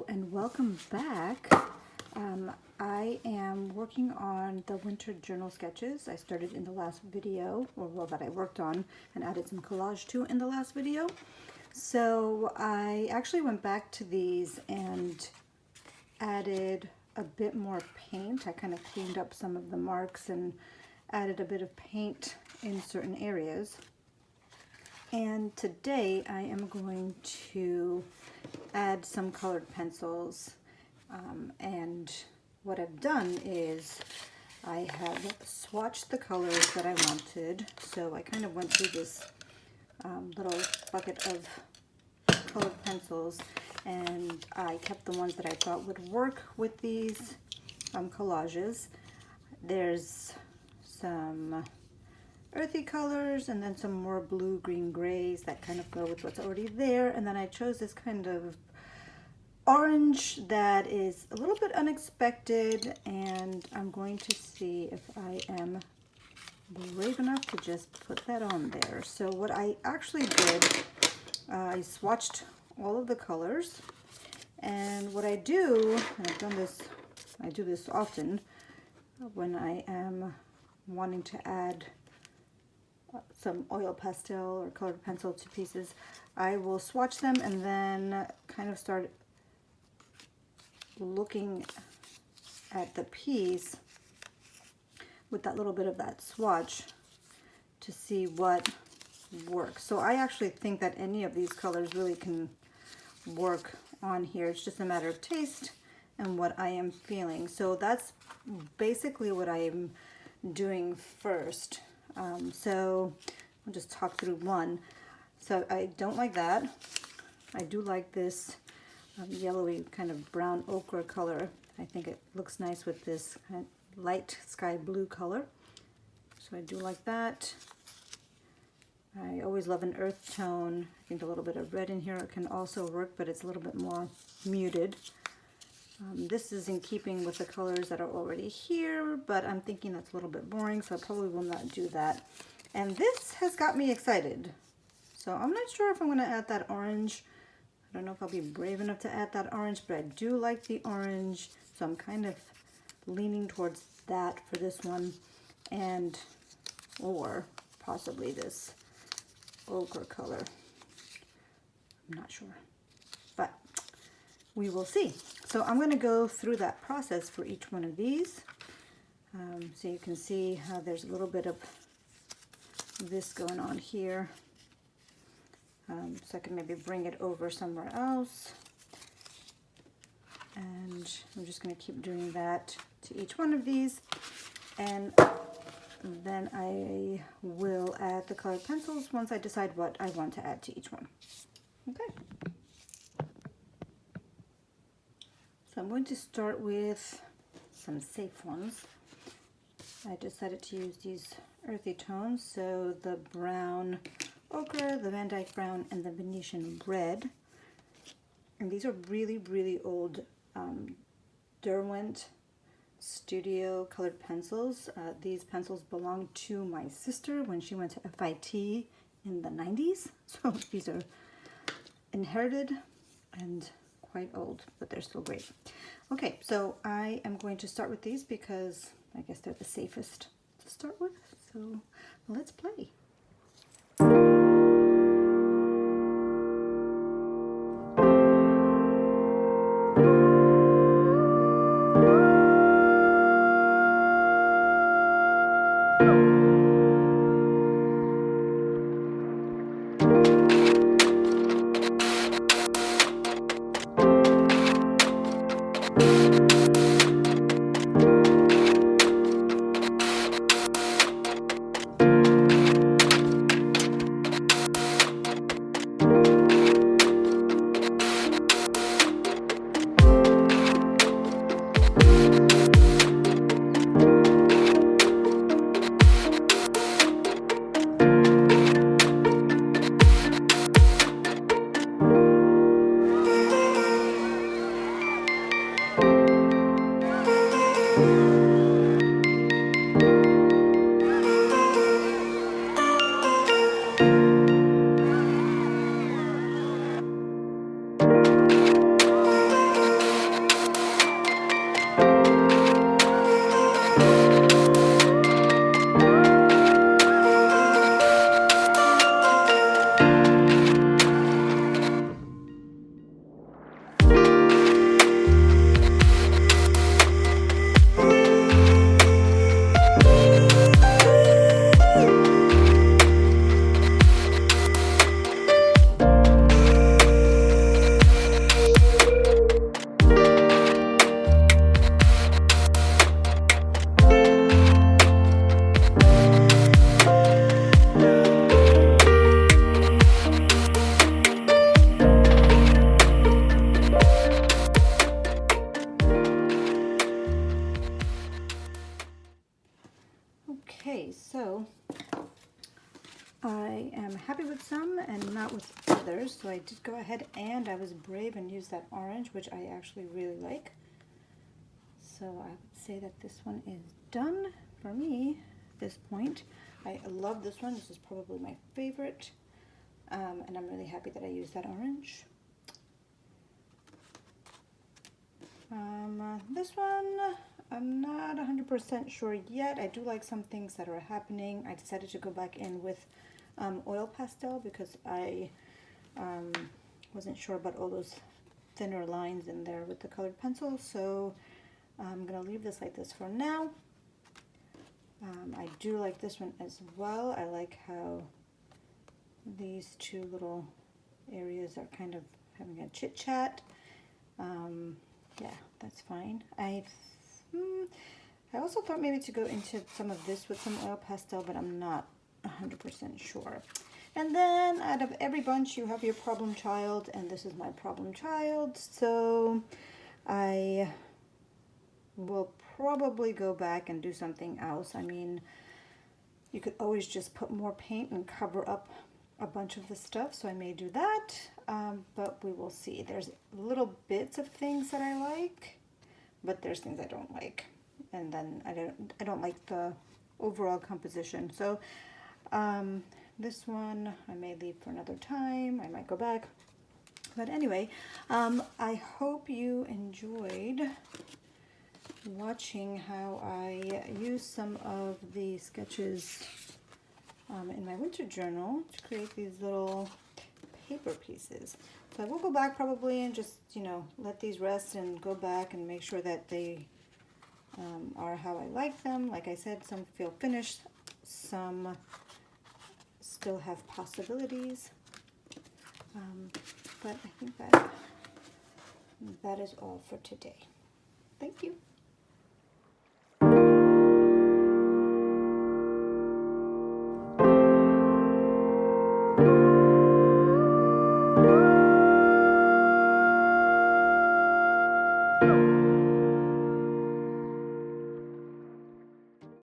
Hello and welcome back. I am working on the winter journal sketches I started in the last video, or well, that I worked on and added some collage to in the last video. So I actually went back to these and added a bit more paint. I kind of cleaned up some of the marks and added a bit of paint in certain areas. And today I am going to add some colored pencils, and what I've done is I have swatched the colors that I wanted. So I kind of went through this little bucket of colored pencils, and I kept the ones that I thought would work with these collages. There's some earthy colors and then some more blue, green, grays that kind of go with what's already there. And then I chose this kind of orange that is a little bit unexpected, and I'm going to see if I am brave enough to just put that on there. So what I actually did, I swatched all of the colors, and what I do, and I've done this, I do this often when I am wanting to add some oil pastel or colored pencil to pieces, I will swatch them and then kind of start looking at the piece with that little bit of that swatch to see what works. So I actually think that any of these colors really can work on here. It's just a matter of taste and what I am feeling. So that's basically what I am doing first. So I'll just talk through one. So I don't like that. I do like this yellowy kind of brown ochre color. I think it looks nice with this kind of light sky blue color. So I do like that. I always love an earth tone. I think a little bit of red in here can also work, but it's a little bit more muted. This is in keeping with the colors that are already here, but I'm thinking that's a little bit boring, so I probably will not do that. And this has got me excited. So I'm not sure if I'm going to add that orange. I don't know if I'll be brave enough to add that orange, but I do like the orange, so I'm kind of leaning towards that for this one, and or possibly this ochre color. I'm not sure, but we will see. So I'm going to go through that process for each one of these. So you can see how there's a little bit of this going on here. So I can maybe bring it over somewhere else. And I'm just going to keep doing that to each one of these. And then I will add the colored pencils once I decide what I want to add to each one. Okay. So I'm going to start with some safe ones. I decided to use these earthy tones, so the brown ochre, the Van Dyke brown, and the Venetian red. And these are really, really old Derwent Studio colored pencils. These pencils belong to my sister when she went to FIT in the 90s. So these are inherited and quite old, but they're still great. Okay, so I am going to start with these because I guess they're the safest to start with. So let's play. So I am happy with some and not with others. So I did go ahead and I was brave and used that orange, which I actually really like. So I would say that this one is done for me at this point. I love this one. This is probably my favorite. And I'm really happy that I used that orange. This one, I'm not 100% sure yet. I do like some things that are happening. I decided to go back in with oil pastel because I wasn't sure about all those thinner lines in there with the colored pencil. So I'm going to leave this like this for now. I do like this one as well. I like how these two little areas are kind of having a chit chat. Yeah, that's fine. I also thought maybe to go into some of this with some oil pastel, but I'm not 100% sure. And then out of every bunch you have your problem child, and this is my problem child. So I will probably go back and do something else. I mean, you could always just put more paint and cover up a bunch of the stuff, so I may do that, but we will see. There's little bits of things that I like, but there's things I don't like, and then I don't like the overall composition. So this one I may leave for another time. I might go back, but anyway, I hope you enjoyed watching how I use some of the sketches in my winter journal to create these little paper pieces. So I will go back probably and just, let these rest and go back and make sure that they are how I like them. Like I said, some feel finished, some still have possibilities. But I think that is all for today. Thank you.